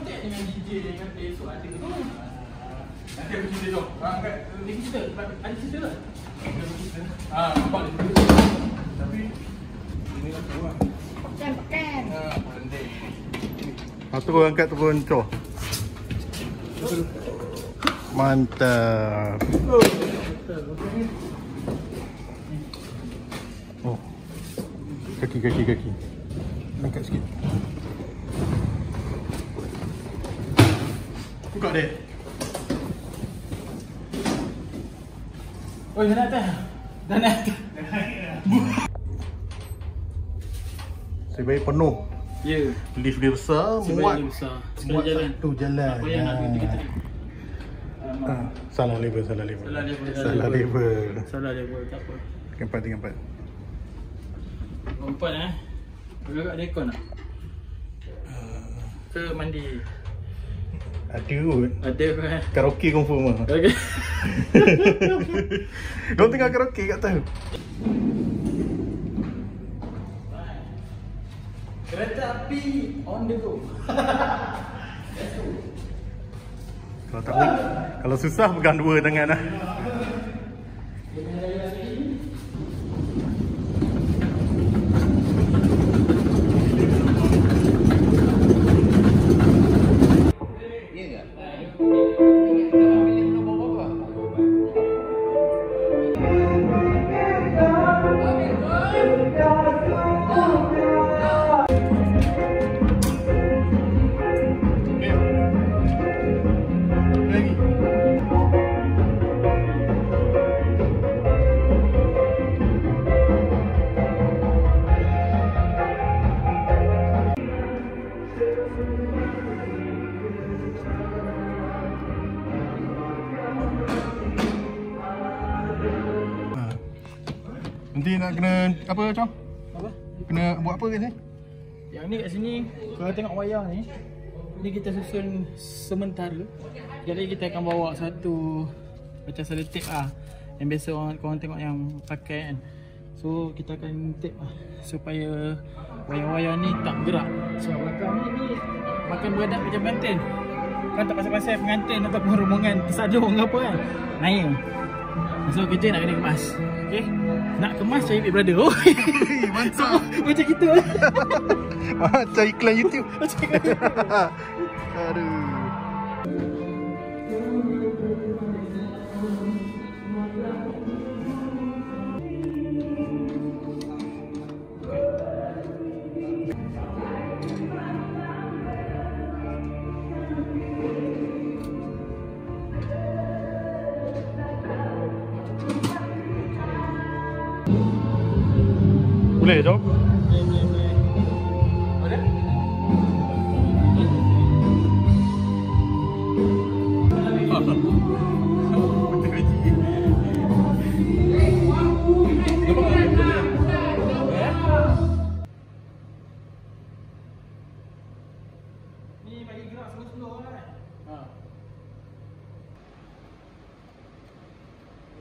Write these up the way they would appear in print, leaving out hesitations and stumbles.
kontak dengan DJ yang kata esok ada tu. Nanti aku cerita tu. Angkat lagi cerita. Ada cerita tak? Nampak dia. Tapi ini lah tu lah. Pekan. Pandai. Turun angkat turun cor. Mantap. Oh. Kaki. Angkat sikit. Buka dia. Oh, dah atas. Dah naik atas. Saya baik penuh. Ya. Lift dia besar, muat. besar. Muat jalan. satu jalan. Apa yang nak tiga trip? Salah level. Salah level. Salah level. Salah level, tak apa. Tingkat 4. Empat agak dekon tak? Ke mandi? Ada kot. Ada kan? Karaoke confirm lah. Okay. Kau tengah karaoke kat tahu. Kereta api on the go. Kalau tak boleh, kalau susah pegang dua tangan lah. Nanti nak kena apa Chong? Apa? Kena buat apa kat sini? Yang ni kat sini, kalau tengok wayang ni kita susun sementara. Jadi kita akan bawa satu macam selotip yang biasa korang tengok yang pakai kan. So kita akan tape supaya wayang-wayang ni tak gerak. So belakang ni makan beradak macam pengantin. Kan tak pasal-pasal pengantin ataupun rombongan tersadung apa kan. Naik. So kita nak kena kemas. Okay? Nak kemas cari Big Brother. Oh. Mantap. Macam kita. Macam iklan YouTube. Macam kita. Aduh. Boleh Jom? Ni bagi gerak slow-slow kan?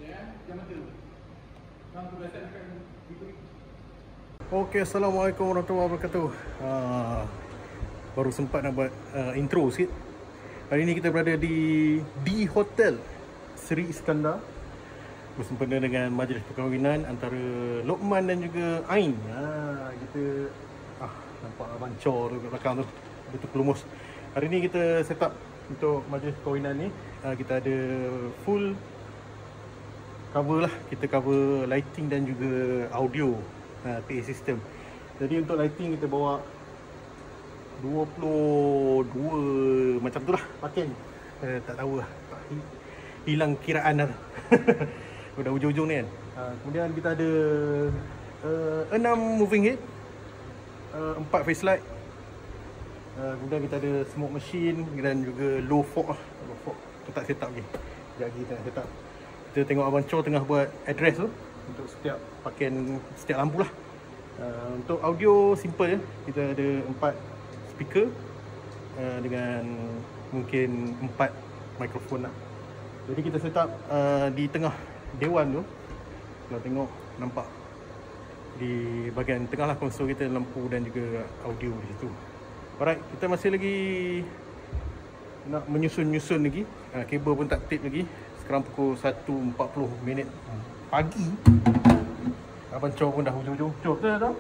Ya, jangan mata. Kamu biasa akan Okey, Assalamualaikum warahmatullahi wabarakatuh. Baru sempat nak buat intro sikit. Hari ni kita berada di Hotel Seri Iskandar bersempena dengan majlis perkahwinan antara Lokman dan juga Ain. Kita nampak Abang Chor tu kat belakang tu, betul kelumus. Hari ni kita set up untuk majlis perkahwinan ni. Kita ada full cover lah. Kita cover lighting dan juga audio, PA system. Jadi untuk lighting kita bawa 22 macam tu lah pakai. Tak tahu lah, hilang kiraan dah. Udah ujung-ujung ni kan. Kemudian kita ada 6 moving head, 4 face light. Kemudian kita ada smoke machine dan juga low fog lah. Low fog tu tak set up lagi. Sekejap lagi kita nak set up. Kita tengok Abang Chor tengah buat address tu untuk setiap pakaian, setiap lampu lah. Untuk audio simple je. Kita ada 4 speaker dengan mungkin 4 mikrofon lah. Jadi kita set up di tengah dewan tu. Kalau tengok nampak di bahagian tengah lah konsol kita, lampu dan juga audio di situ. Alright, kita masih lagi nak menyusun-nyusun lagi. Kabel pun tak tip lagi. Sekarang pukul 1.40 minit pagi. Abang Chow pun dah hujung-hujung. Chow, betul tak?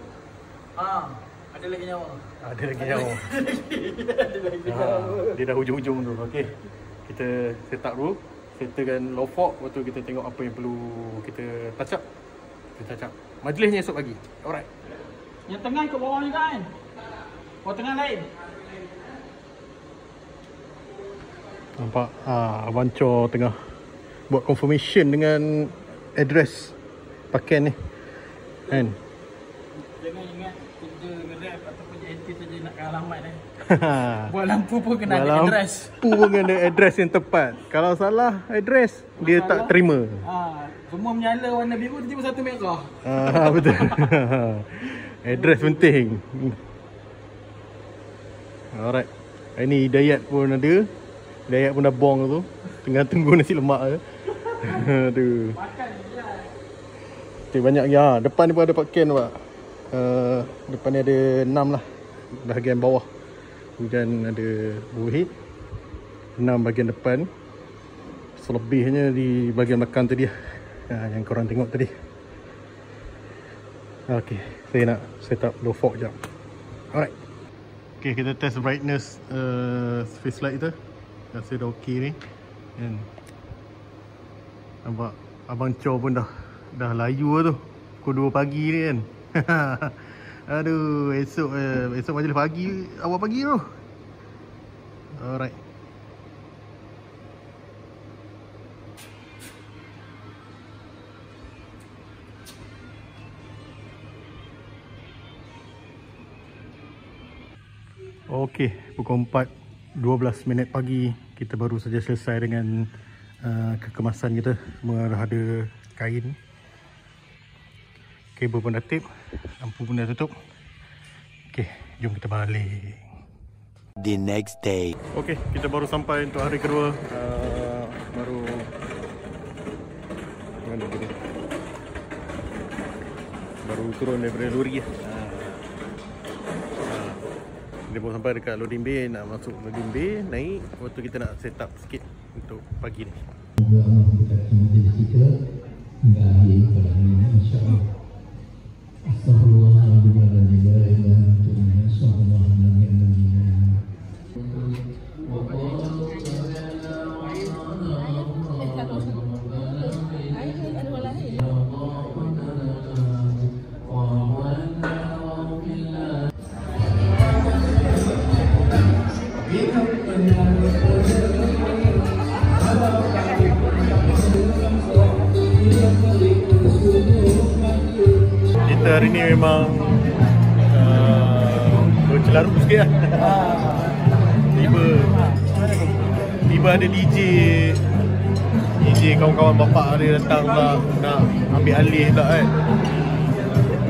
Ada lagi nyawa. Ada lagi nyawa. Dia dah hujung-hujung tu. Okey. Kita set up dulu. Settlekan low fork. Lepas tu kita tengok apa yang perlu kita touch up. Kita touch up. Majlisnya esok pagi. Alright. Yang tengah ikut bawah juga kan? Bawah tengah lain. Nampak Abang Chow tengah buat confirmation dengan address pakaian ni kan. Jangan ingat kerja nge-rap ataupun edit saja nak alamat ni. Buat lampu pun kena ada address. Lampu pun kena address yang tepat. Kalau salah address dia tak terima. Semua menyala warna biru tiba-tiba satu merah. Betul. Address penting. Alright. Ini Hidayat pun ada. Hidayat pun dah bong tu. Tengah tunggu nasi lemak je. Aduh. Makan je. Okay, banyak ya. Depan ni pun ada pakaian pak. Depan ni ada 6 lah. Bahagian bawah. Kemudian ada buhit. 6 bahagian depan. Selebihnya di bahagian belakang tadi lah. Yang korang tengok tadi. Okay, saya nak set up low fork jap. Alright. Okay, kita test brightness face light kita. Rasa dah okey ni. And nampak Abang Chow pun dah layu lah tu. Pukul 2 pagi ni kan. Aduh, esok majlis pagi, awal pagi tu. Alright. Okey, pukul 4.12 minit pagi. Kita baru saja selesai dengan kekemasan kita. Semua dah ada kain. Kabel pun dah tip. Lampu pun dah tutup. Okey, jom kita balik. The next day. Okey, kita baru sampai untuk hari kedua. Baru mana dia? Baru turun daripada lori lah. Dia baru sampai dekat loading bay, nak masuk loading bay, naik. Lepas tu kita nak set up sikit untuk pagi ni. Kita hari ni memang bercelarut sikit lah. Tiba ada DJ kawan-kawan bapak dia datang nak ambil alih pula kan.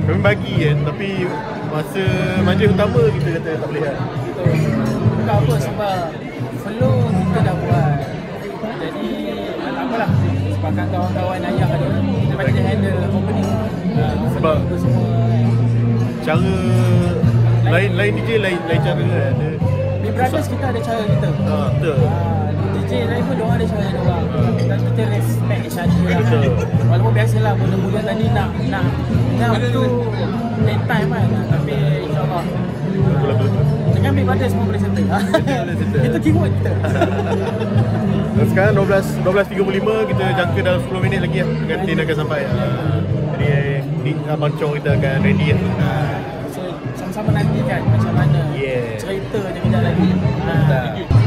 Kami bagi kan, tapi masa majlis utama kita kata tak boleh kan. Tak apa sebab flow kita dah buat. Jadi tak apalah. Sebabkan kawan-kawan ayah ada, kita bagi handle opening. Sebab semua cara lain DJ lain cara kan. Big Brothers kita ada cara kita. Betul. DJ lain pun diorang ada cara diorang. Dan kita respect each other lah. Betul. Walaupun biasalah mula-mula tadi nak tu take time kan. Tapi insyaAllah dengan Big Brothers semua boleh settle. Itu keyword kita. Dan sekarang 12.35, kita jangka dalam 10 minit lagi lah. Kantin akan sampai. Jadi ni Abang Chow kita akan ready lah. So sama-sama nantikan macam mana cerita je kejap lagi.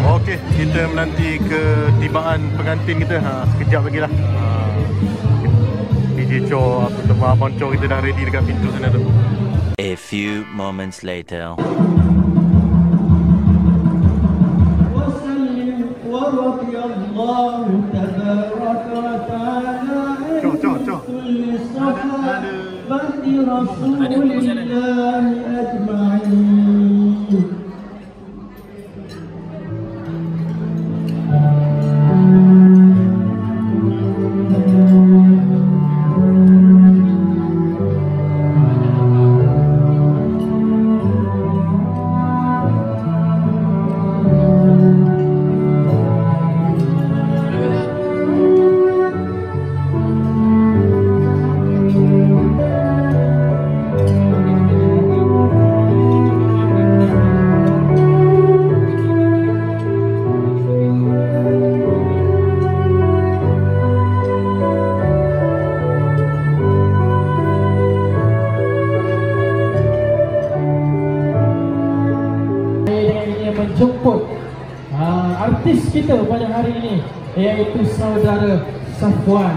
Okey, kita menanti ketibaan pengantin kita. Sekejap lagi lah. DJ Chow atau Abang Chow kita dah ready dekat pintu sana tu. A few moments later. Ada artis kita pada hari ini, iaitu saudara Safwan,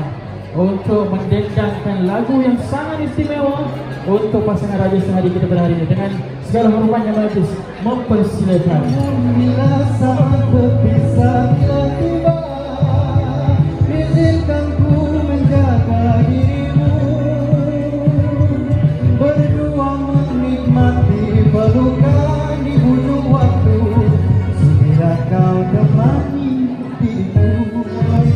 untuk mendendangkan lagu yang sangat istimewa untuk pasangan raja sehari kita pada hari ini. Dengan segala hormat yang majlis, mempersilakan. Bila saat berpisah tiba, izinkan ku menjaga dirimu, berdua menikmati pelukan di ujung waktu, bila kau temani diriku.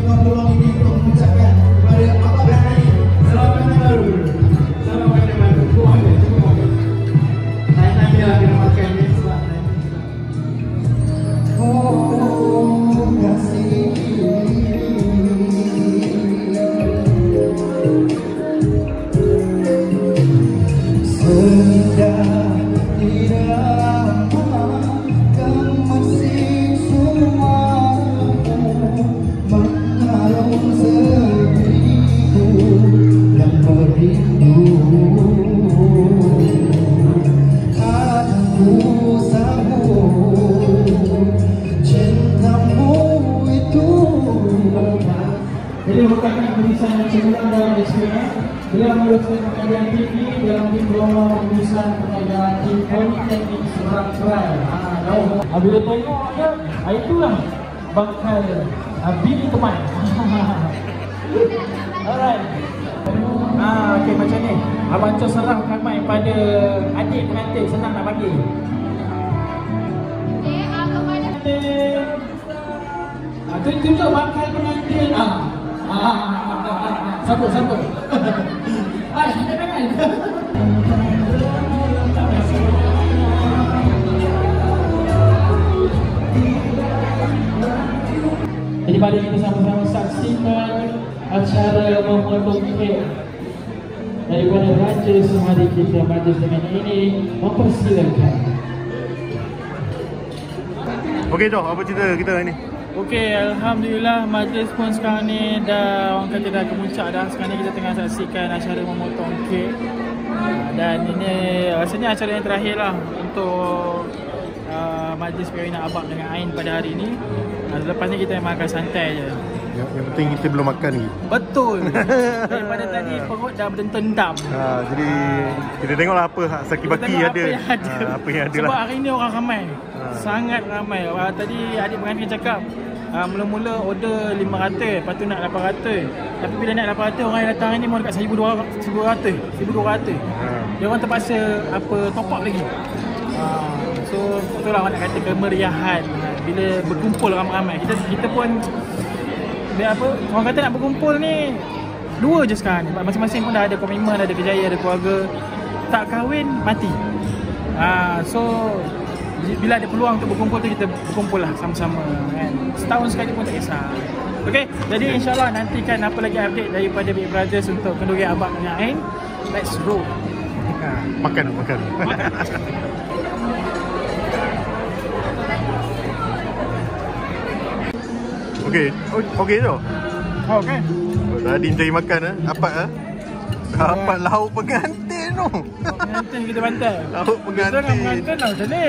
Peluang ini untuk mengucapkan kepada Abang Rahman, selamat tahun baru. Selamat tahun baru. Saya nak makan ni sebab oh kasih, seindah tidak akan masih suaramu mengalun sedihku yang merindu. Aku sambut cintamu itu. Jadi bukan tulisan yang cemerlang dalam eksperiment. Beliau meluluskan pengajian tinggi, beliau diploma lulusan pengajian tinggi Politeknik Seberang Perai. Bila tengok dia, itulah bakal bini teman. Alright. Okay, macam ni. Abang Cos serah ramai pada adik pengantin, senang nak bagi. Tunjuk bakal pengantin. Sambut. Jangan. Jadi mari kita sama-sama saksikan acara memotong kek daripada raja sehari kita. Majlis dengan ini mempersilakan. Okey Joh, apa cerita kita hari ni? Okey, Alhamdulillah majlis pun sekarang ni dah, orang kata dah kemuncak dah. Sekarang ni kita tengah saksikan acara memotong kek. Dan ini rasanya acara yang terakhir lah untuk majlis perkahwinan Abang dengan Ain pada hari ini. Lepas ni kita makan santai je. Yang penting kita belum makan lagi. Betul. Daripada tadi perut dah berdendam. Jadi kita tengoklah apa saki-baki ada. Apa yang ada lah. Sebab hari ni orang ramai. Sangat ramai. Tadi adik pengantin cakap mula-mula order 500, lepas tu nak 800. Tapi bila nak 800, orang yang datang hari ni mau dekat 1200. Dia orang terpaksa top up lagi. So itulah orang nak kata kemeriahan bila berkumpul ramai-ramai. Kita pun dia orang kata nak berkumpul ni dua je sekarang ni. Masing-masing pun dah ada komitmen, ada kerjaya, ada keluarga. Tak kahwin, mati. So bila ada peluang untuk berkumpul tu, kita berkumpul lah sama-sama kan. Setahun sekali pun tak kisah. Okay, jadi insyaAllah nantikan apa lagi update daripada Big Brothers untuk kenduri Abang dengan Ain. Let's roll. Makan. Okey Joh. Okay. Tadi mencari makan Apa dapat lauk pengantin tu. Pengantin kita bantai. Lauk pengantin. Kita dengan pengantin lah macam ni.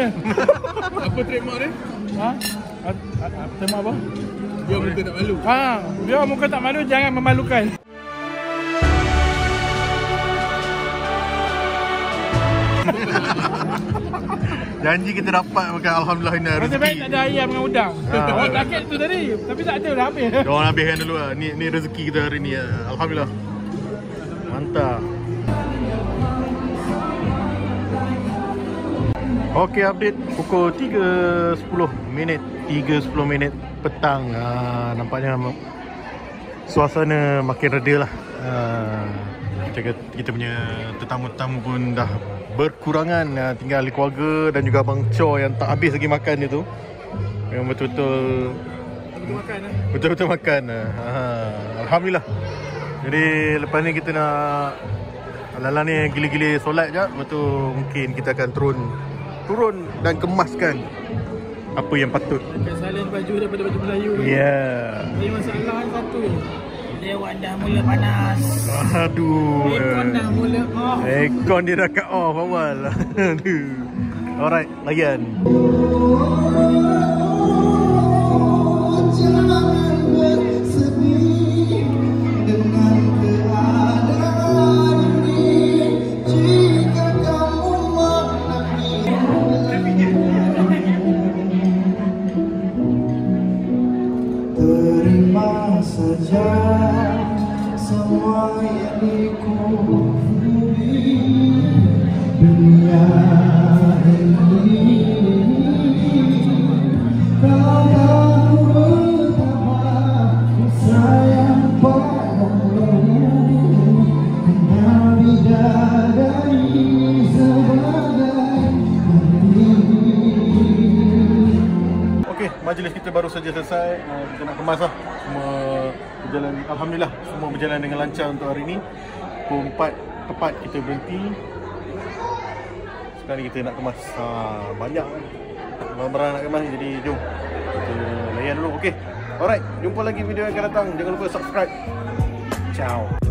Apa trademark dia? Trademark apa? Biar muka tak malu. Biar muka tak malu, jangan memalukan. Janji kita dapat makan, alhamdulillah ini rezeki. Masa baik tak ada ayam dengan udang. Orang target tu tadi, tapi tak ada, dah habis. Diorang habiskan dulu lah. Ni rezeki kita hari ni. Alhamdulillah. Mantap. Okey, update pukul 3.10 petang. Nampaknya suasana makin reda lah. Kita punya tetamu-tetamu pun dah berkurangan. Tinggal keluarga dan juga Abang Cho yang tak habis lagi makan dia tu. Memang betul-betul makan. Alhamdulillah. Jadi lepas ni kita nak Lala ni gila-gila solat je. Lepas tu mungkin kita akan turun dan kemaskan apa yang patut. Salin baju daripada baju Melayu. Ya. Ini masalah satu je. Dewan dah mula panas. Aduh. Aircon dah mula off. Aircon dia dah cut off awal. Aduh. Alright, lagian. kita baru saja selesai. Kita nak kemas lah. Semua berjalan, alhamdulillah semua berjalan dengan lancar untuk hari ni. Pukul 4 tepat kita berhenti. Sekarang kita nak kemas. Banyak barang-barang nak kemas ni, jadi jom kita layan dulu. Okey. Alright, jumpa lagi video yang akan datang. Jangan lupa subscribe. Ciao.